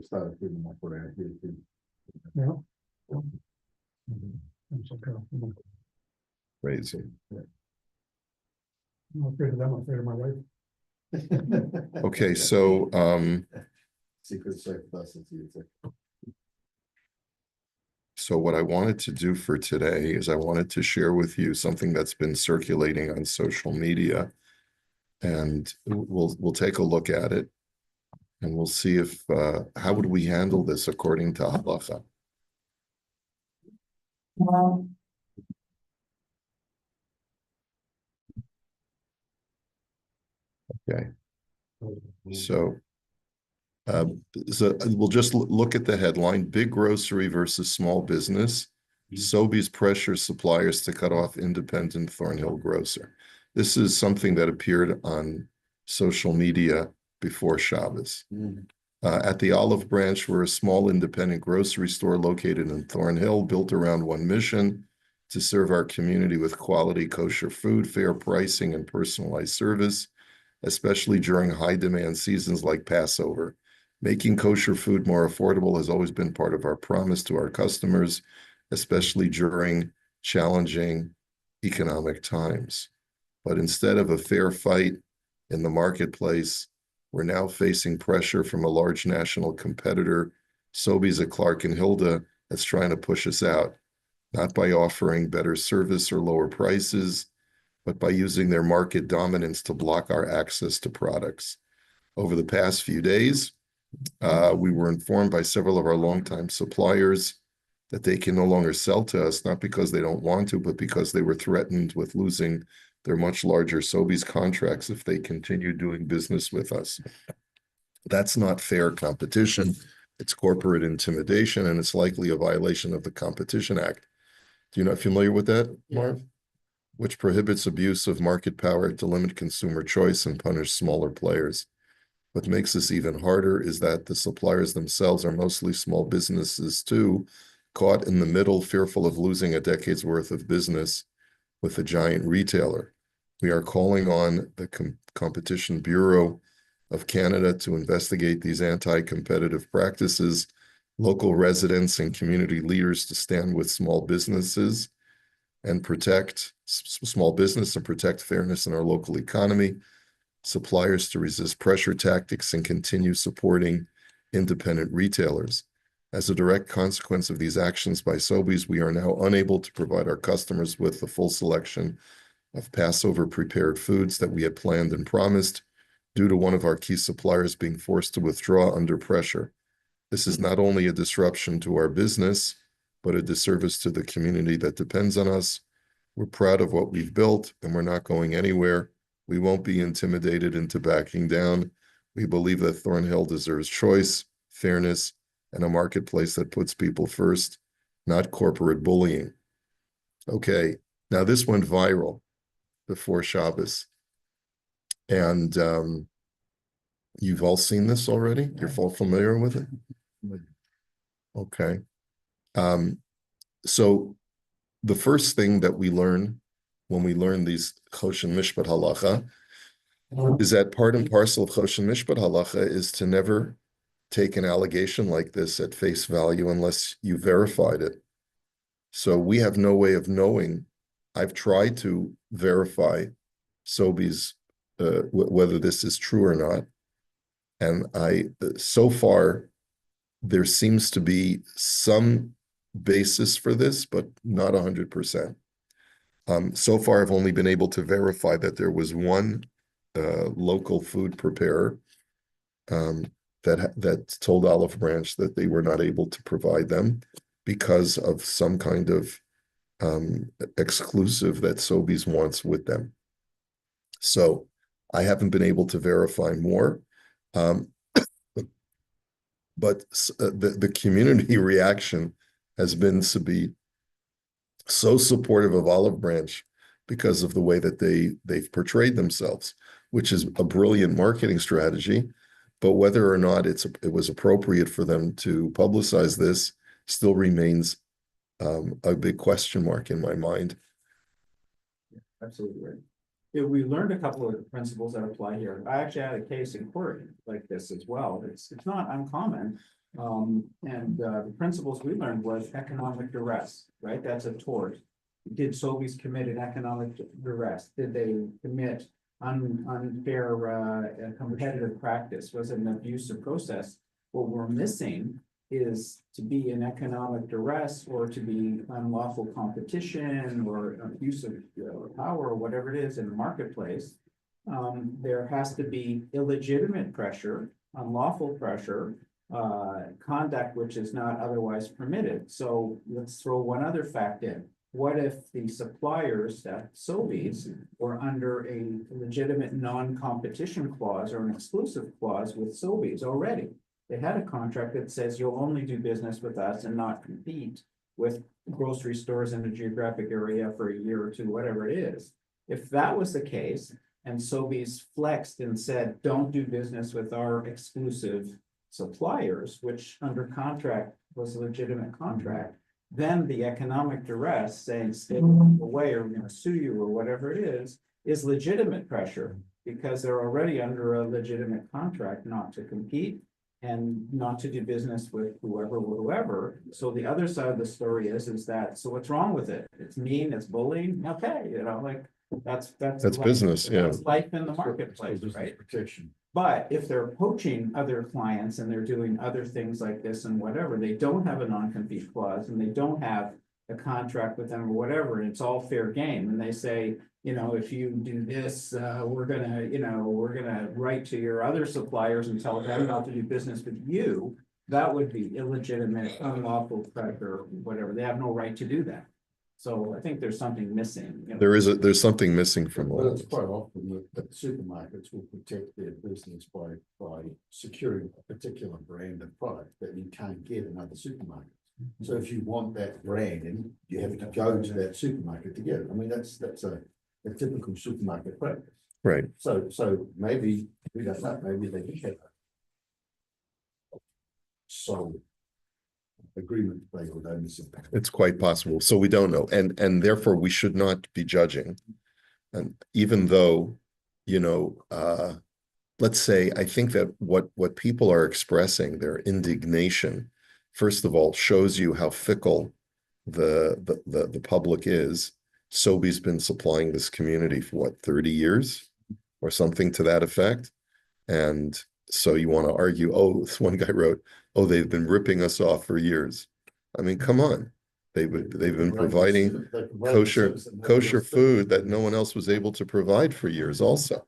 started feeling like what I had here too. Yeah. It's okay. Crazy. I'm not afraid of them, I'm afraid of my wife. Okay, so Secret safe plus it's so what I wanted to do for today is I wanted to share with you something that's been circulating on social media, and we'll take a look at it, and we'll see if how would we handle this according to halacha. Okay, so we'll just look at the headline: Big Grocery versus Small Business. Sobeys pressures suppliers to cut off independent Thornhill grocer. This is something that appeared on social media before Shabbos. At the Olive Branch, we're a small independent grocery store located in Thornhill, built around one mission: to serve our community with quality kosher food, fair pricing, and personalized service, especially during high-demand seasons like Passover. Making kosher food more affordable has always been part of our promise to our customers, especially during challenging economic times. But instead of a fair fight in the marketplace, we're now facing pressure from a large national competitor, Sobeys at Clark and Hilda, that's trying to push us out, not by offering better service or lower prices, but by using their market dominance to block our access to products. Over the past few days, we were informed by several of our longtime suppliers that they can no longer sell to us, not because they don't want to, but because they were threatened with losing their much larger Sobeys contracts if they continue doing business with us. That's not fair competition. It's corporate intimidation, and it's likely a violation of the Competition Act. Do you know, familiar with that, Marv? Which prohibits abuse of market power to limit consumer choice and punish smaller players. What makes this even harder is that the suppliers themselves are mostly small businesses too, caught in the middle, fearful of losing a decade's worth of business with a giant retailer. We are calling on the Competition Bureau of Canada to investigate these anti-competitive practices, local residents and community leaders to stand with small businesses and protect small business and protect fairness in our local economy, suppliers to resist pressure tactics and continue supporting independent retailers. As a direct consequence of these actions by Sobeys, we are now unable to provide our customers with the full selection of Passover prepared foods that we had planned and promised due to one of our key suppliers being forced to withdraw under pressure. This is not only a disruption to our business, but a disservice to the community that depends on us. We're proud of what we've built, and we're not going anywhere. We won't be intimidated into backing down. We believe that Thornhill deserves choice, fairness, and a marketplace that puts people first, not corporate bullying. Okay, now this went viral before Shabbos. And you've all seen this already? You're all familiar with it? Okay. So the first thing that we learn when we learn these Choshen Mishpat halacha is that part and parcel of Choshen Mishpat halacha is to never take an allegation like this at face value unless you verified it. So we have no way of knowing. I've tried to verify Sobeys whether this is true or not. And so far, there seems to be some basis for this, but not 100%. So far, I've only been able to verify that there was one local food preparer that told Olive Branch that they were not able to provide them because of some kind of exclusive that Sobeys wants with them. So I haven't been able to verify more. But the community reaction has been to be so supportive of Olive Branch because of the way that they've portrayed themselves, which is a brilliant marketing strategy. But whether or not it was appropriate for them to publicize this still remains a big question mark in my mind. Yeah, absolutely right. Yeah, we learned a couple of principles that apply here. I actually had a case in court like this as well. It's not uncommon. The principles we learned was economic duress, right? That's a tort. Did Sobeys commit an economic duress? Did they commit unfair competitive practice? Was it an abusive process? What we're missing is to be in economic duress or to be unlawful competition or abusive power or whatever it is in the marketplace. There has to be illegitimate pressure, unlawful pressure, conduct which is not otherwise permitted. So let's throw one other fact in. What if the suppliers at Sobeys were under a legitimate non-competition clause or an exclusive clause with Sobeys already? They had a contract that says you'll only do business with us and not compete with grocery stores in a geographic area for a year or two, whatever it is. If that was the case, and Sobeys flexed and said, don't do business with our exclusive suppliers, which under contract was a legitimate contract, then the economic duress saying stay away or we're going to sue you or whatever it is legitimate pressure because they're already under a legitimate contract not to compete and not to do business with whoever. So the other side of the story is that, so what's wrong with it? It's mean, it's bullying. Okay, like that's life, business, yeah. That's life in the marketplace, right? Protection. But if they're poaching other clients and they're doing other things like this and whatever, they don't have a non-compete clause and they don't have a contract with them or whatever, and it's all fair game. And they say, if you do this, we're gonna write to your other suppliers and tell them not to do business with you. That would be illegitimate, unlawful pressure, whatever. They have no right to do that. So I think there's something missing. There's something missing from But all it's of quite often that supermarkets will protect their business by securing a particular brand of product that you can't get in other supermarkets. So if you want that brand, you have to go to that supermarket to get it. I mean, that's a typical supermarket practice. Right. So maybe, we don't know, maybe they do have a sole agreement they would own this. It's quite possible. So we don't know. And therefore we should not be judging. And even though, let's say, I think that what people are expressing, their indignation, first of all, shows you how fickle the public is. Sobeys been supplying this community for what, 30 years or something to that effect. And so you want to argue, this one guy wrote, they've been ripping us off for years. I mean, come on. They've been providing kosher food that no one else was able to provide for years also.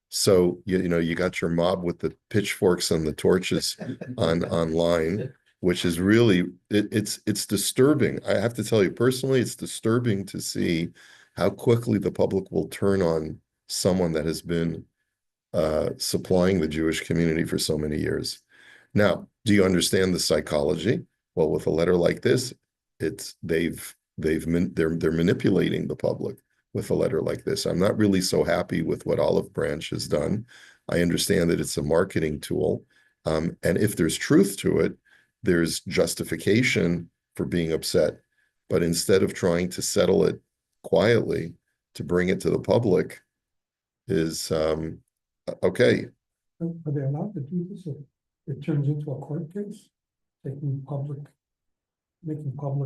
So you got your mob with the pitchforks and the torches online, which is really it's disturbing. I have to tell you personally, it's disturbing to see how quickly the public will turn on someone that has been supplying the Jewish community for so many years. Now, do you understand the psychology? Well, with a letter like this, they're manipulating the public with a letter like this. I'm not really so happy with what Olive Branch has done. I understand that it's a marketing tool, and if there's truth to it, there's justification for being upset. But instead of trying to settle it quietly, to bring it to the public is okay. Are they allowed to do this if it turns into a court case? Making public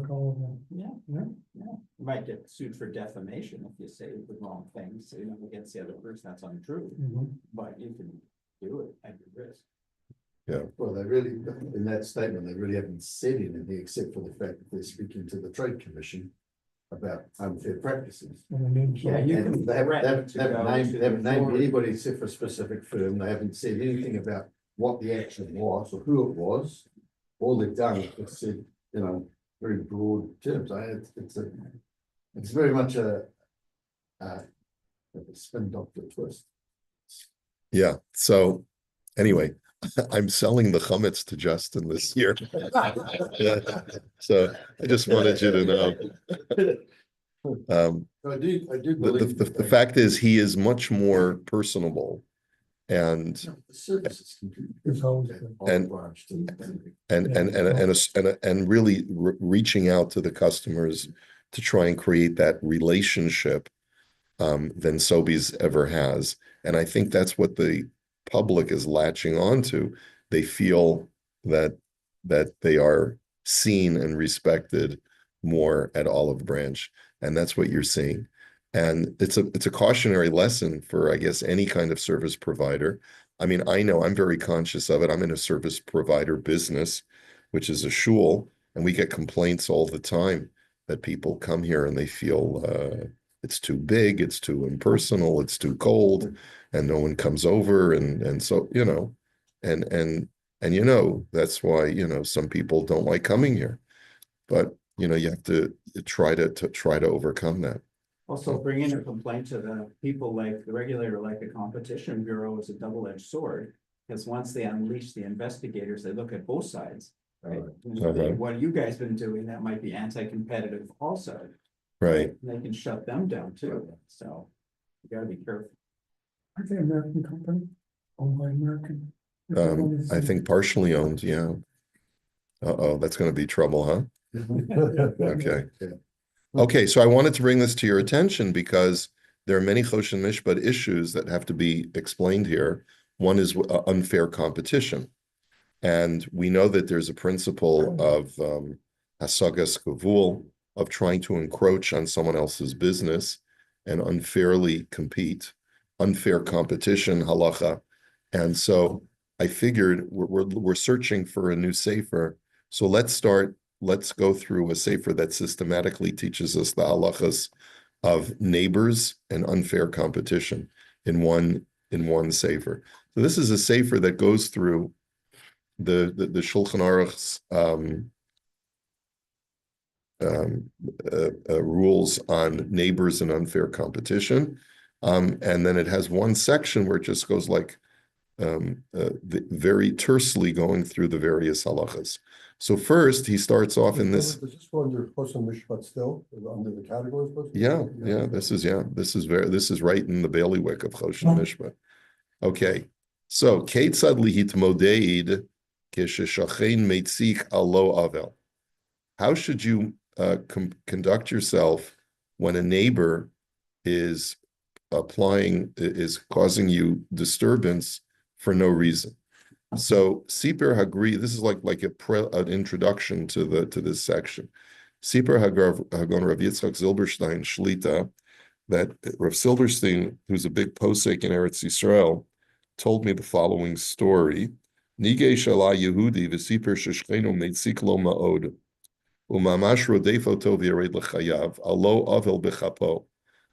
all of them? Yeah. You might get sued for defamation if you say the wrong things, against the other person, that's untrue. But you can do it at your risk. Yeah. Well, they really, in that statement, they really haven't said anything except for the fact that they're speaking to the Trade Commission about unfair practices. Yeah, you And can they haven't named board. anybody except for a specific firm. They haven't said anything about what the action was or who it was. All they've done is said, very broad terms. It's very much a spin doctor twist. Yeah. So anyway, I'm selling the chametz to Justin this year. Yeah. So I just wanted you to know. I do believe The fact is, he is much more personable and the service is It's always good. and really reaching out to the customers to try and create that relationship than Sobeys ever has. And I think that's what the public is latching onto, they feel that they are seen and respected more at Olive Branch, and that's what you're seeing. And it's a cautionary lesson for, I guess, any kind of service provider. I mean, I know I'm very conscious of it. I'm in a service provider business, which is a shul, and we get complaints all the time that people come here and they feel it's too big, it's too impersonal, it's too cold, and no one comes over, and so and that's why some people don't like coming here, but you have to try to overcome that. Also, bringing a complaint to the people like the regulator, like the Competition Bureau, is a double-edged sword. Because once they unleash the investigators, they look at both sides, right? What have you guys been doing that might be anti-competitive also? Right. And they can shut them down too, so you gotta be careful. Aren't they an American company? Owned by American? I think partially owned, yeah. That's going to be trouble, huh? Okay. Okay, so I wanted to bring this to your attention because there are many Choshen Mishpat issues that have to be explained here. One is unfair competition. And we know that there's a principle of hasagas kavul, of trying to encroach on someone else's business and unfairly compete, unfair competition, halacha. And so I figured we're searching for a new sefer. So let's go through a sefer that systematically teaches us the halachas of neighbors and unfair competition in one sefer. So this is a sefer that goes through the Shulchan Aruch's rules on neighbors and unfair competition, and then it has one section where it just goes like very tersely going through the various halachas. So first, he starts off in this. Does this go under Choshen Mishpat still, under the categories? Yeah. This is right in the bailiwick of Choshen Mishpat. Okay, so Keitzad lihitmodeid kesheshachein meitzik alo avel. How should you conduct yourself when a neighbor is causing you disturbance for no reason? So Siper Hagri, this is like an introduction to this section. Siper Hagon Rav Yitzchak Zilberstein Shlita, that Rav Silberstein, who's a big posek in Eretz Yisrael, told me the following story. Nigei Shala Yehudi v'Siper Sheshchenu Meitzik Lo Ma'od Umamash Rodefo Tov Yared L'Chayav Alo Avel B'Chapo.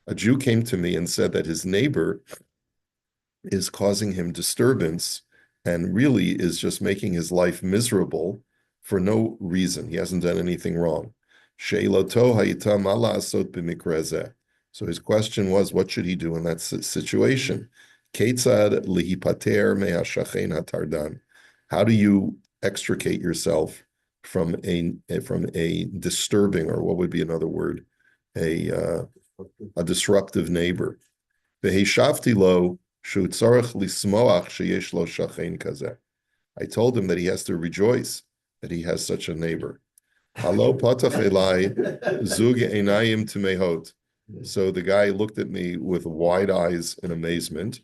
A Jew came to me and said that his neighbor is causing him disturbance and really is just making his life miserable for no reason. He hasn't done anything wrong. Sheilato hayita mala asot b'mikrezeh. So his question was, what should he do in that situation? Keitzad lihipater me'ashachein hatardan. How do you extricate yourself from a disturbing, or what would be another word, a disruptive neighbor? V'heishavti lo shu tzarech lismoach sheyesh lo shachein kazeh. I told him that he has to rejoice that he has such a neighbor. Halo patach elai zug einayim timehot. So the guy looked at me with wide eyes in amazement.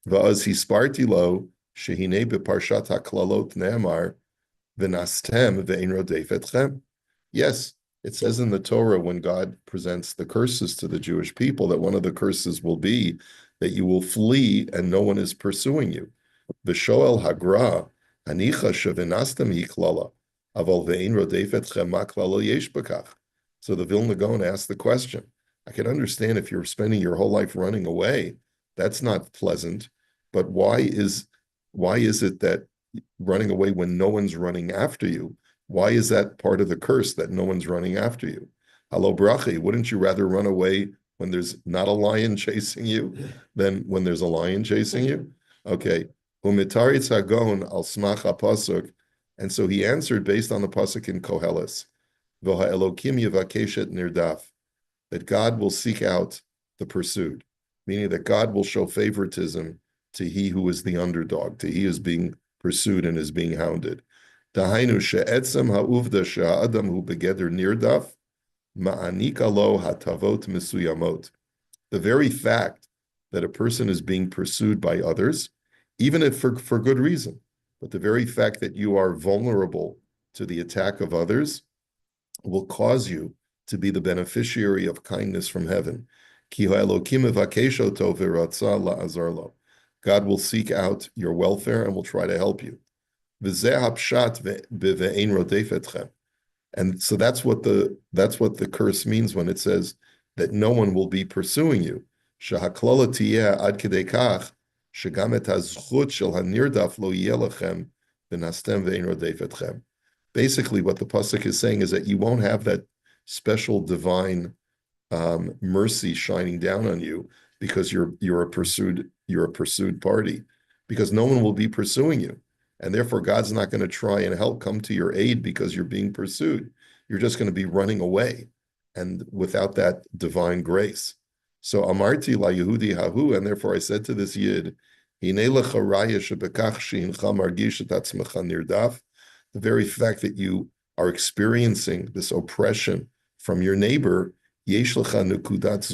Va'az hisparti lo shehine beparshat haklalot ne'amar v'nastem ve'ein rodef etchem. Yes, it says in the Torah when God presents the curses to the Jewish people that one of the curses will be that you will flee and no one is pursuing you. V'shoel hagra anicha shevinastem hiklala aval ve'ein rodef etchem ma klala yesh b'kach. So the Vilna Gaon asked the question, I can understand if you're spending your whole life running away, that's not pleasant. But why is it that running away when no one's running after you, why is that part of the curse that no one's running after you? Halo brachi, wouldn't you rather run away when there's not a lion chasing you than when there's a lion chasing you? Okay. Umitaritz hagon al smach pasuk, and so he answered based on the pasuk in Koheles, V'ha Elokim yivakeshet nirdaf, that God will seek out the pursued, meaning that God will show favoritism to he who is the underdog, to he who is being pursued and is being hounded. Dahainu she'etzem ha'uvda she'a'adam hu begeder nirdaf ma'anika lo hatavot mesuyamot. The very fact that a person is being pursued by others even if for good reason. But the very fact that you are vulnerable to the attack of others will cause you to be the beneficiary of kindness from heaven. God will seek out your welfare and will try to help you. And so that's what the curse means when it says that no one will be pursuing you. Basically, what the pasuk is saying is that you won't have that special divine mercy shining down on you because you're a pursued party, because no one will be pursuing you, and therefore God's not going to try and help come to your aid because you're being pursued. You're just going to be running away, and without that divine grace. So amarti la Yehudi hahu, and therefore I said to this Yid, the very fact that you are experiencing this oppression from your neighbor, that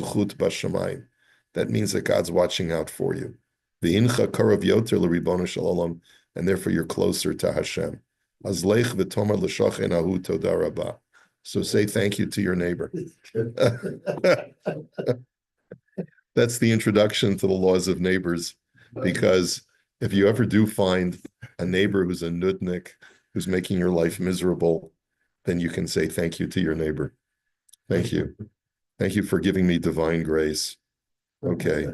means that God's watching out for you. And therefore you're closer to Hashem. So say thank you to your neighbor. That's the introduction to the laws of neighbors, because if you ever do find a neighbor who's a nudnik, who's making your life miserable, then you can say thank you to your neighbor. Thank you. Thank you for giving me divine grace. Okay.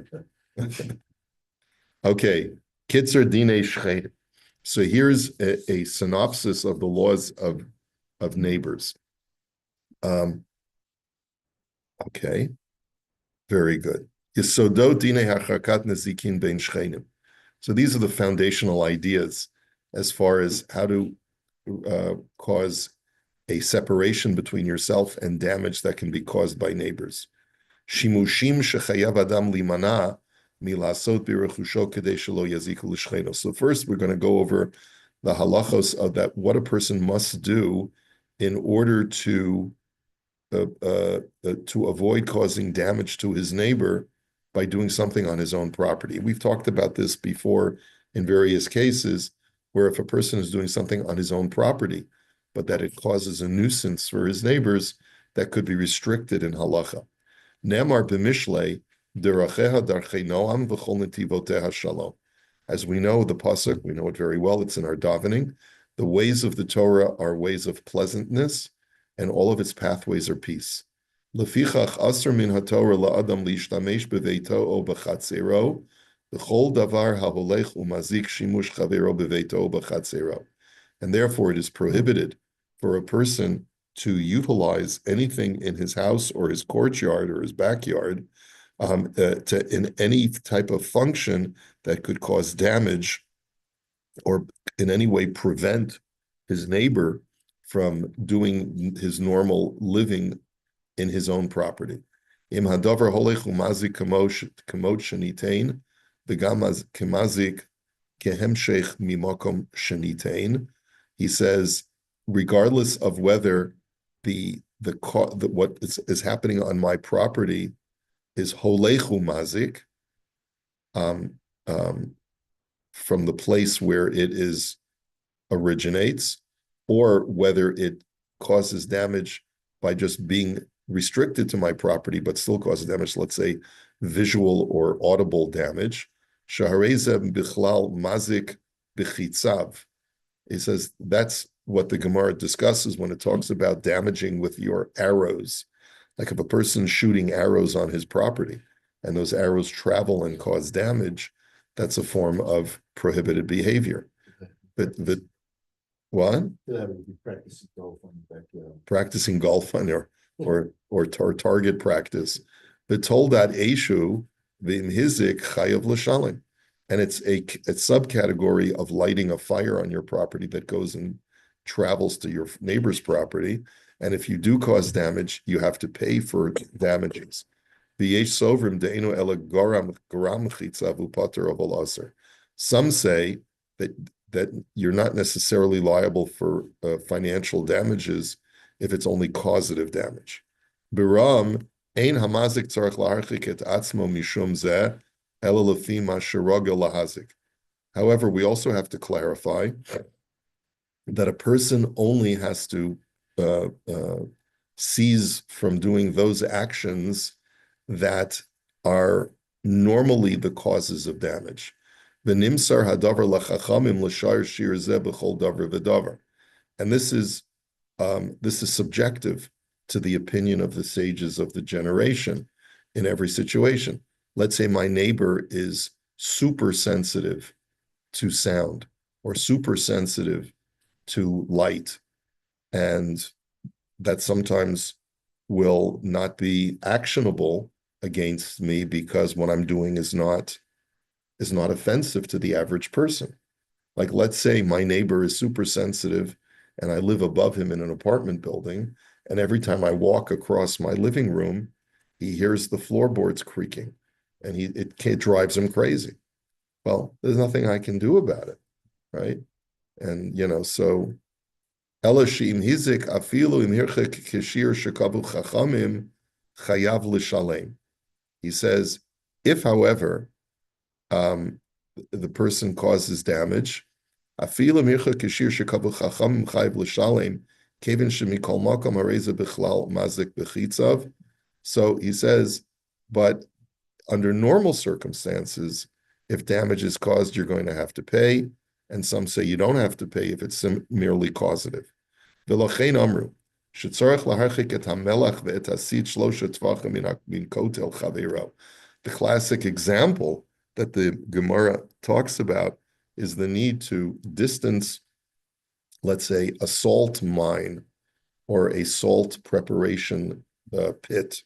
Okay. Kitzer Dine Shchet. So here's a synopsis of the laws of neighbors. Okay. Very good. Yesodot Dine Harchakat Nezikin Bein Shchenim. So these are the foundational ideas as far as how to cause a separation between yourself and damage that can be caused by neighbors. Shimushim shechayav adam limana milasot birechusho kedei shelo yaziku l'shcheno. So first, we're going to go over the halachos of that, what a person must do in order to avoid causing damage to his neighbor by doing something on his own property. We've talked about this before in various cases, where if a person is doing something on his own property, but that it causes a nuisance for his neighbors, that could be restricted in halacha. Ne'amar b'mishlei, deracheha darchei noam v'chol netivoteha shalom. As we know, the pasuk, we know it very well, it's in our davening. The ways of the Torah are ways of pleasantness, and all of its pathways are peace. Lefichach asur min haTorah la'adam lishtamesh beveito o b'chatzero, b'chol davar haholech umazik shimush chavero beveito o b'chatzero. And therefore it is prohibited for a person to utilize anything in his house or his courtyard or his backyard in any type of function that could cause damage or in any way prevent his neighbor from doing his normal living in his own property. Im hadavar holech umazik kamot shenitain, v'gam kemazik kehemshech mimakom shenitain. He says, regardless of whether what is happening on my property is holechu mazik, from the place where it originates, or whether it causes damage by just being restricted to my property, but still causes damage, let's say visual or audible damage. Shaharezem bichlal mazik b'chitzav. He says that's what the Gemara discusses when it talks about damaging with your arrows. Like if a person's shooting arrows on his property and those arrows travel and cause damage, that's a form of prohibited behavior. But what? Practicing golf on the backyard. Practicing golf on or target practice. But told that Eshu v'imhizik chayav l'shalim. And it's a subcategory of lighting a fire on your property that goes and travels to your neighbor's property. And if you do cause damage, you have to pay for damages. Some say that you're not necessarily liable for financial damages if it's only causative damage. Biram ein hamazik tzarich laharchik et atzmo mishum zeh ela lefi ma sheroga lahazik. However, we also have to clarify that a person only has to cease from doing those actions that are normally the causes of damage. V'nimsar hadavar lachachamim l'shar shir zeh b'chol davar v'davar. And this is subjective to the opinion of the sages of the generation in every situation. Let's say my neighbor is super sensitive to sound or super sensitive to light, and that sometimes will not be actionable against me because what I'm doing is not offensive to the average person. Like, let's say my neighbor is super sensitive and I live above him in an apartment building, and every time I walk across my living room, he hears the floorboards creaking, and it drives him crazy. Well, there's nothing I can do about it, right? And so Elashim hizik afilu im hirchik kishir shekabu chachamim chayav l'shalem. He says, if, however, the person causes damage, afilu im hirchik kishir shekabu chachamim chayav l'shalem kevin shemikol makom hareza bichlal mazik bechitzav. So he says, but under normal circumstances, if damage is caused, you're going to have to pay. And some say you don't have to pay if it's merely causative. The classic example that the Gemara talks about is the need to distance, let's say, a salt mine or a salt preparation pit,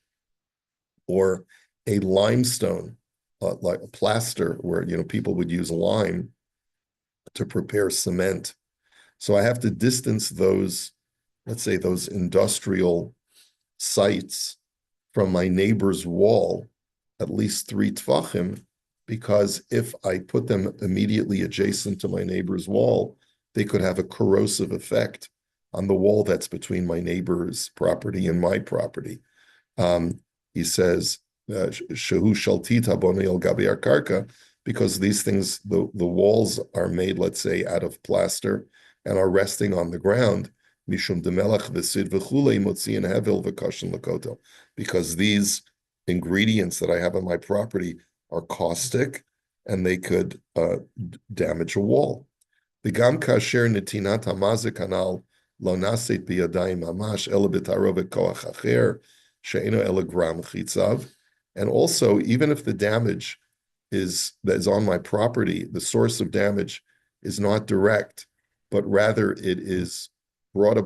or a limestone, like a plaster, where people would use lime to prepare cement. So I have to distance those, let's say, those industrial sites from my neighbor's wall at least 3 tvachim, because if I put them immediately adjacent to my neighbor's wall, they could have a corrosive effect on the wall that's between my neighbor's property and my property. He says, Shehu shaltita boni el gabi karka, because these things, the walls are made, let's say, out of plaster and are resting on the ground, mishum demelach v'sid v'chulei motziin hevel v'koshen lakoto, because these ingredients that I have on my property are caustic and they could damage a wall. V'gam kasher netinat hamazik hanal lo naset biyadayim mamash ela b'tarovet koach acher she'eno ela gram chitzav. And also, even if the damage that is on my property, the source of damage is not direct, but rather it is brought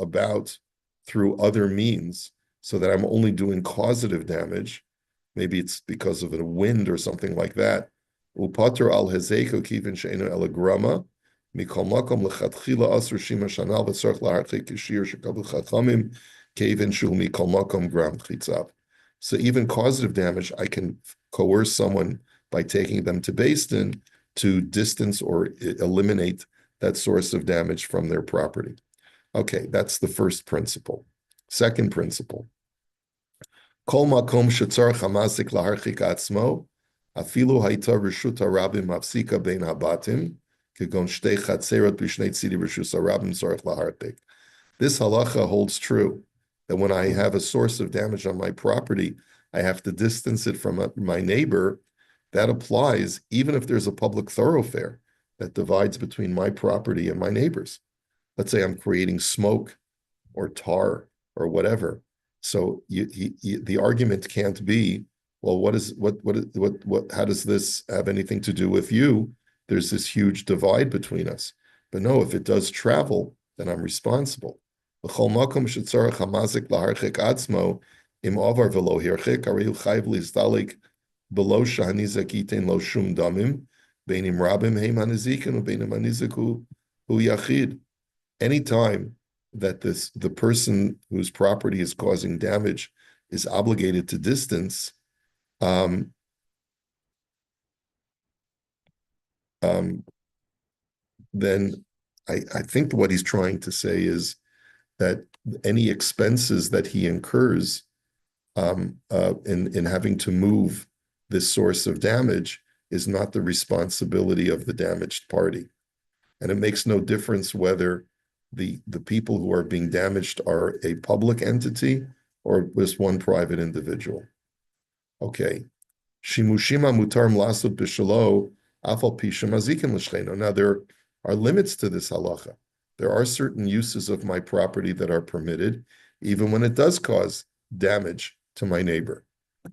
about through other means, so that I'm only doing causative damage. Maybe it's because of a wind or something like that. Upater al hezeko kivin she'eno ela grama mikol makom lechatchila asur shima shanal v'tzarich laharchik kishir shekabu chachamim kivin shu mikol makom gram chitzav. So even causative damage, I can coerce someone by taking them to Beis Din to distance or eliminate that source of damage from their property. Okay, that's the first principle. Second principle. Kol makom shetzarich hamazik laharchik atzmo, afilu hayta reshut harabim mafsika bein habatim, kegon shtei chatzerot b'shnei tzidi reshus harabim tzarich laharchik. This halacha holds true, that when I have a source of damage on my property, I have to distance it from my neighbor. That applies even if there's a public thoroughfare that divides between my property and my neighbor's. Let's say I'm creating smoke or tar or whatever. So the argument can't be, well, how does this have anything to do with you? There's this huge divide between us. But no, if it does travel, then I'm responsible. B'chol makom shetzarich hamazik laharchik atzmo im avar v'lo hirchik arihu chayv lizdalik below shahanizak iten lo shum damim beinim rabim heim hanizikin ubeinim hanizik hu yachid. Anytime that the person whose property is causing damage is obligated to distance, then I think what he's trying to say is that any expenses that he incurs in having to move this source of damage is not the responsibility of the damaged party. And it makes no difference whether the people who are being damaged are a public entity or just one private individual. Okay. Shimushima mutar lasut b'shalo afal pisha mazikin l'shleino. Now there are limits to this halacha. There are certain uses of my property that are permitted, even when it does cause damage to my neighbor.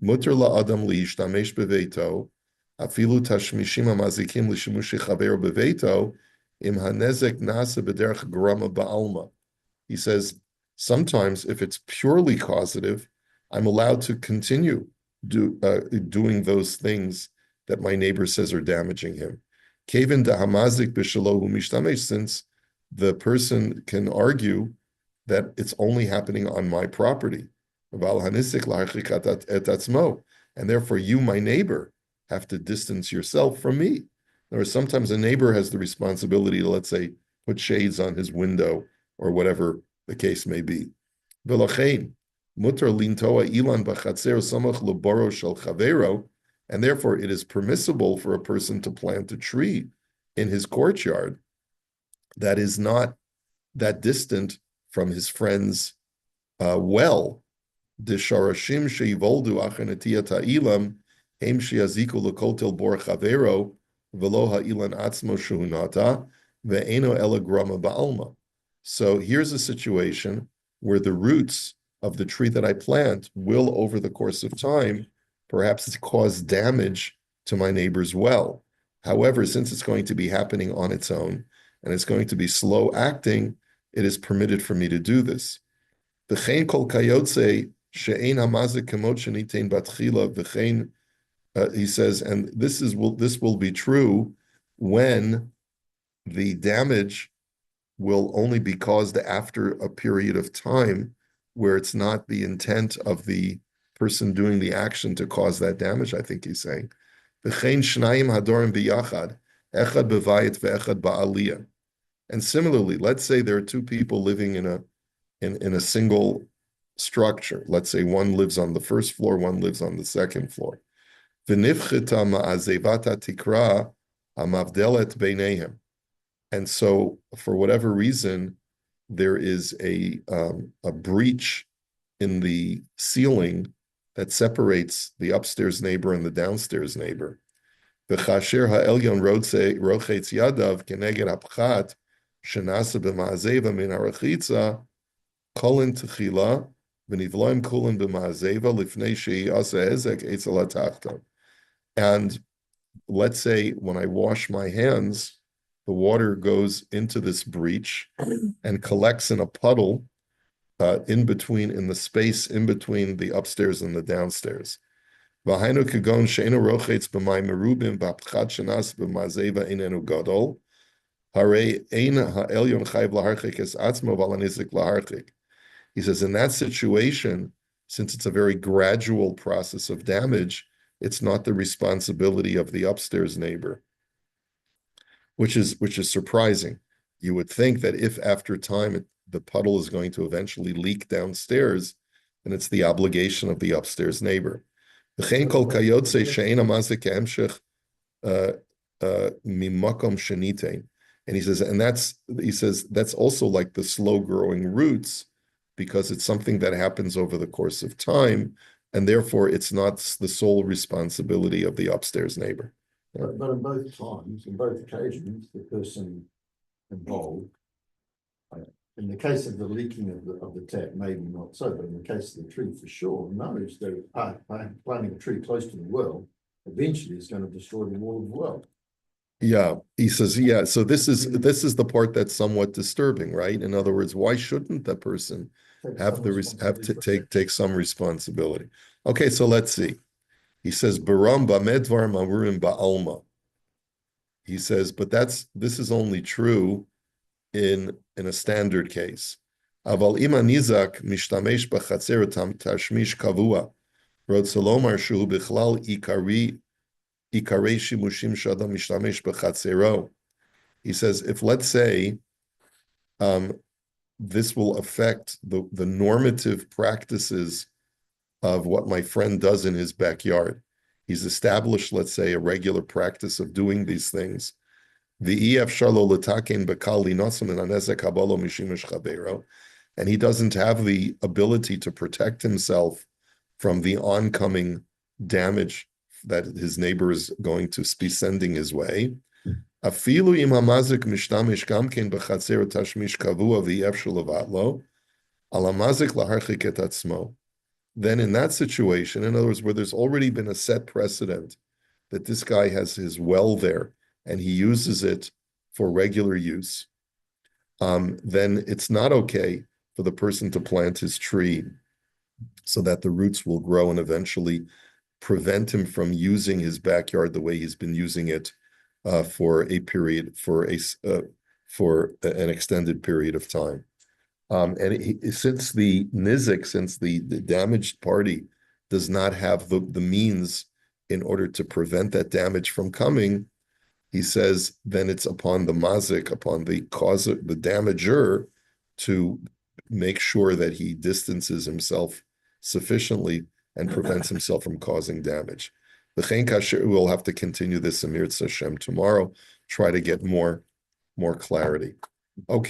Mutar la'adam li'ishtamesh beveito afilu tashmishim mazikim l'shimushi chavero beveito im hanezek nasa b'derech grama ba'alma. He says, sometimes if it's purely causative, I'm allowed to continue doing those things that my neighbor says are damaging him. Kevin dahamazik b'shalohu mishtamesh, since the person can argue that it's only happening on my property. And therefore you, my neighbor, have to distance yourself from me. Or sometimes a neighbor has the responsibility to, let's say, put shades on his window or whatever the case may be. And therefore it is permissible for a person to plant a tree in his courtyard that is not that distant from his friend's well. And so here's a situation where the roots of the tree that I plant will, over the course of time, perhaps cause damage to my neighbor's well. However, since it's going to be happening on its own, and it's going to be slow acting, it is permitted for me to do this. He says, and this will be true when the damage will only be caused after a period of time where it's not the intent of the person doing the action to cause that damage, I think he's saying. And similarly, let's say there are two people living in a single structure. Let's say one lives on the first floor, one lives on the second floor. And so, for whatever reason, there is a breach in the ceiling that separates the upstairs neighbor and the downstairs neighbor. V'chasher ha'elyon rochetz yadav keneged hapchat shenasa b'ma'azeva min harachitza kolin techila v'nivloim kolin b'ma'azeva lifnei she'asa hezek etzel hatachta. And let's say when I wash my hands, the water goes into this breach and collects in a puddle in the space in between the upstairs and the downstairs. V'hainu kagon she'enu rochetz b'mayim merubim v'apchat shenas b'ma'azeva einenu gadol harei ein ha'elyon chayv laharchik es atzmo v'alanizik laharchik. He says, in that situation, since it's a very gradual process of damage, it's not the responsibility of the upstairs neighbor, which is surprising. You would think that if after time the puddle is going to eventually leak downstairs, then it's the obligation of the upstairs neighbor. And he says, that's also like the slow growing roots, because it's something that happens over the course of time, and therefore it's not the sole responsibility of the upstairs neighbor. But in both times, in both occasions, the person involved, in the case of the leaking of the tap, maybe not so, but in the case of the tree, for sure, knows that planting a tree close to the well eventually is going to destroy the wall of the well. Yeah, he says, yeah. So this is the part that's somewhat disturbing, right? In other words, why shouldn't the person have to take some responsibility? Okay, so let's see. He says, "Baram ba'medvar marurim ba'alma." He says, but this is only true in a standard case. Aval ima nizak mishtamesh b'chatzer tashmish kavua rotzelomar shu bichlal ikarei shimushim shadam mishtamesh b'chatzero. He says, if let's say this will affect the normative practices of what my friend does in his backyard. he's established, let's say, a regular practice of doing these things. The EF Sharlo Latakin Bakali Nosam and Anezek Kabalo Mishimish Chabero, and he doesn't have the ability to protect himself from the oncoming damage that his neighbor is going to be sending his way. Afilu im hamazik mishtamish gamken b'chatzer tashmish kavua v'yef shulavatlo, al hamazik laharchik et atzmo. Then in that situation, in other words, where there's already been a set precedent that this guy has his well there and he uses it for regular use, then it's not okay for the person to plant his tree so that the roots will grow and eventually prevent him from using his backyard the way he's been using it for an extended period of time. Since the nizik, since the damaged party does not have the means in order to prevent that damage from coming, he says then it's upon the mazik, upon the the damager, to make sure that he distances himself sufficiently and prevents himself from causing damage. We'll have to continue this Amir Hashem tomorrow, try to get more clarity. Okay.